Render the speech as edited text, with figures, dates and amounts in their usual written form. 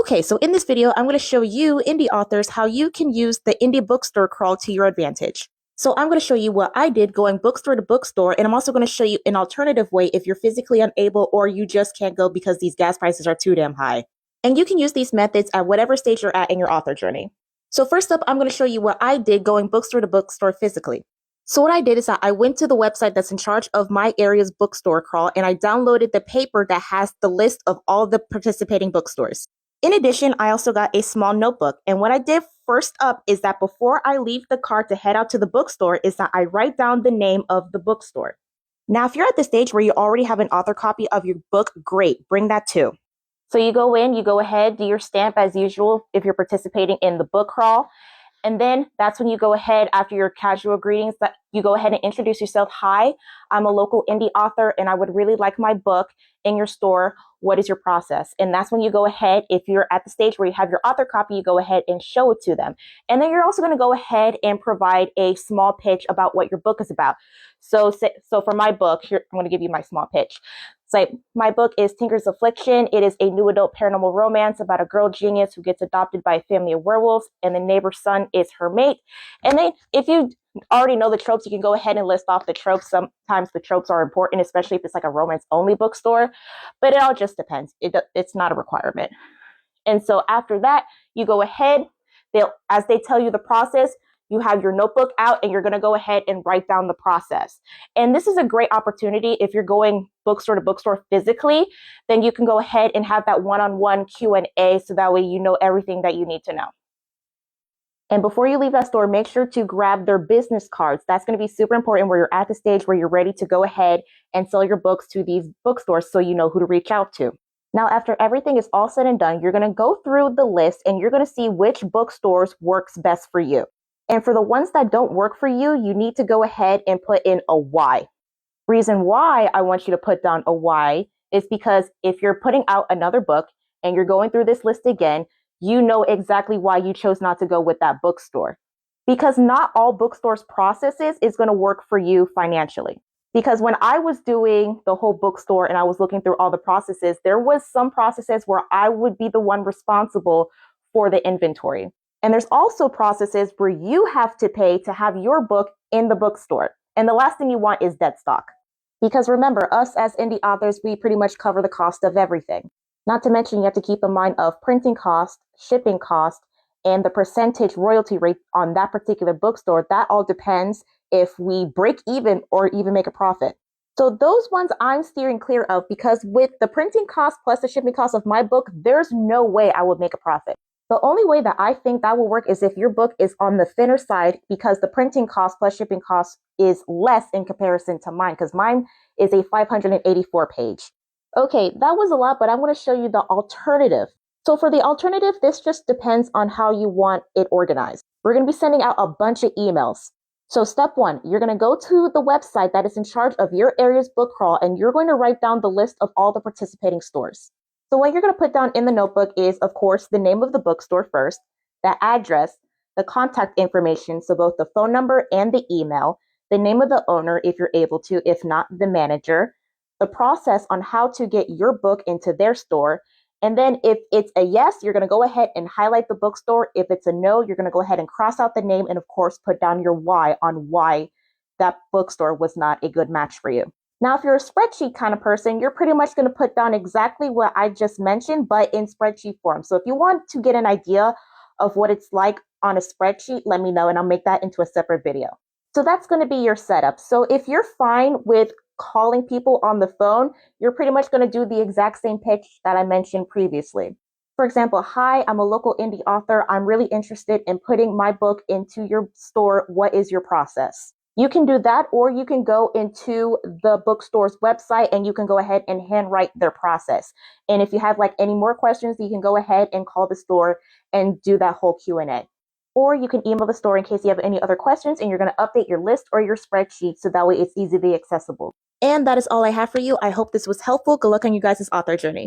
Okay, so in this video, I'm going to show you indie authors how you can use the indie bookstore crawl to your advantage. So I'm going to show you what I did going bookstore to bookstore, and I'm also going to show you an alternative way if you're physically unable or you just can't go because these gas prices are too damn high. And you can use these methods at whatever stage you're at in your author journey. So first up, I'm going to show you what I did going bookstore to bookstore physically. So what I did is that I went to the website that's in charge of my area's bookstore crawl, and I downloaded the paper that has the list of all the participating bookstores. In addition, I also got a small notebook, and what I did first up is that before I leave the car to head out to the bookstore is that I write down the name of the bookstore. Now, if you're at the stage where you already have an author copy of your book, great, bring that too. So you go in, you go ahead, do your stamp as usual if you're participating in the book crawl. And then that's when you go ahead, after your casual greetings, that you go ahead and introduce yourself. Hi, I'm a local indie author and I would really like my book in your store. What is your process? And that's when you go ahead, if you're at the stage where you have your author copy, you go ahead and show it to them. And then you're also going to go ahead and provide a small pitch about what your book is about. So for my book, here, I'm going to give you my small pitch. So my book is Tinker's Affliction. It is a new adult paranormal romance about a girl genius who gets adopted by a family of werewolves, and the neighbor's son is her mate. And then if you already know the tropes, you can go ahead and list off the tropes. Sometimes the tropes are important, especially if it's like a romance-only bookstore, but it all just depends. It's not a requirement. And so after that, you go ahead, as they tell you the process, you have your notebook out and you're going to go ahead and write down the process. And this is a great opportunity if you're going bookstore to bookstore physically, then you can go ahead and have that one-on-one Q&A so that way you know everything that you need to know. And before you leave that store, make sure to grab their business cards. That's going to be super important where you're at the stage where you're ready to go ahead and sell your books to these bookstores so you know who to reach out to. Now, after everything is all said and done, you're going to go through the list and you're going to see which bookstores works best for you. And for the ones that don't work for you, you need to go ahead and put in a why. Reason why I want you to put down a why is because if you're putting out another book and you're going through this list again, you know exactly why you chose not to go with that bookstore. Because not all bookstores' processes is going to work for you financially. Because when I was doing the whole bookstore and I was looking through all the processes, there was some processes where I would be the one responsible for the inventory. And there's also processes where you have to pay to have your book in the bookstore. And the last thing you want is dead stock. Because remember, us as indie authors, we pretty much cover the cost of everything. Not to mention, you have to keep in mind of printing cost, shipping cost, and the percentage royalty rate on that particular bookstore. That all depends if we break even or even make a profit. So those ones I'm steering clear of because with the printing cost plus the shipping cost of my book, there's no way I would make a profit. The only way that I think that will work is if your book is on the thinner side because the printing cost plus shipping cost is less in comparison to mine because mine is a 584 page. Okay, that was a lot, but I'm going to show you the alternative. So for the alternative, this just depends on how you want it organized. We're going to be sending out a bunch of emails. So step one, you're going to go to the website that is in charge of your area's book crawl, and you're going to write down the list of all the participating stores. So what you're going to put down in the notebook is, of course, the name of the bookstore first, the address, the contact information, so both the phone number and the email, the name of the owner if you're able to, if not the manager, the process on how to get your book into their store. And then if it's a yes, you're going to go ahead and highlight the bookstore. If it's a no, you're going to go ahead and cross out the name and, of course, put down your why on why that bookstore was not a good match for you. Now, if you're a spreadsheet kind of person, you're pretty much going to put down exactly what I just mentioned, but in spreadsheet form. So if you want to get an idea of what it's like on a spreadsheet, let me know and I'll make that into a separate video. So that's going to be your setup. So if you're fine with calling people on the phone, you're pretty much going to do the exact same pitch that I mentioned previously. For example, hi, I'm a local indie author. I'm really interested in putting my book into your store. What is your process? You can do that, or you can go into the bookstore's website and you can go ahead and handwrite their process. And if you have like any more questions, you can go ahead and call the store and do that whole Q&A. Or you can email the store in case you have any other questions and you're going to update your list or your spreadsheet so that way it's easily accessible. And that is all I have for you. I hope this was helpful. Good luck on you guys' author journey.